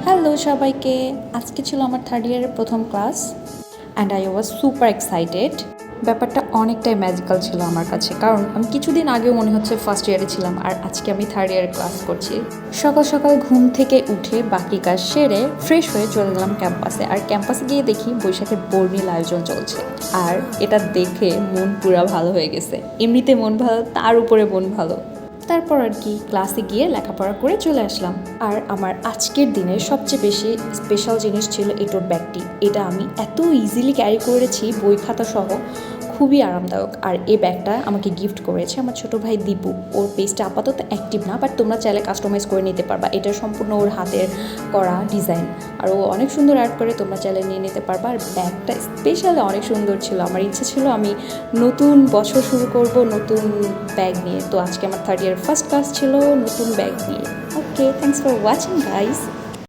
Hello সবাইকে, আজকে ছিল আমার থার্ড ইয়ারের প্রথম class and I was super excited. ব্যাপারটা অনেকটাই ম্যাজিক্যাল ছিল আমার কাছে, কারণ আমি কিছুদিন আগেও মনে হচ্ছে ফার্স্ট ইয়ারে ছিলাম আর আজকে আমি থার্ড ইয়ারে ক্লাস করছি। সকাল সকাল ঘুম থেকে উঠে বাকি কাজ সেরে ফ্রেশ হয়ে চলে গেলাম ক্যাম্পাসে। আর ক্যাম্পাসে গিয়ে দেখি বৈশাখের বর্ণিল আয়োজন চলছে, আর এটা দেখে মন পুরা ভালো হয়ে গেছে। এমনিতে মন ভালো, তার উপরে মন ভালো। তারপর আর কি ক্লাসে গিয়ে লেখাপড়া করে চলে আসলাম। আর আমার আজকের দিনের সবচেয়ে বেশি স্পেশাল জিনিস ছিল এই টোট ব্যাগটি। এটা আমি এত ইজিলি ক্যারি করেছি, বই খাতা সহ, খুবই আরামদায়ক। আর এই ব্যাগটা আমাকে গিফট করেছে আমার ছোটো ভাই দীপু। ওর পেজটা আপাতত অ্যাক্টিভ না, বাট তোমরা চাইলে কাস্টমাইজ করে নিতে পারবা। এটা সম্পূর্ণ ওর হাতের করা ডিজাইন, আর ও অনেক সুন্দর আর্ট করে, তোমরা চাইলে নিয়ে নিতে পারবা। আর ব্যাগটা স্পেশালি অনেক সুন্দর ছিল। আমার ইচ্ছে ছিল আমি নতুন বছর শুরু করব নতুন ব্যাগ নিয়ে। তো আজকে আমার থার্ড ইয়ার ফার্স্ট ক্লাস ছিল নতুন ব্যাগ নিয়ে। ওকে, থ্যাংকস ফর ওয়াচিং গাইস।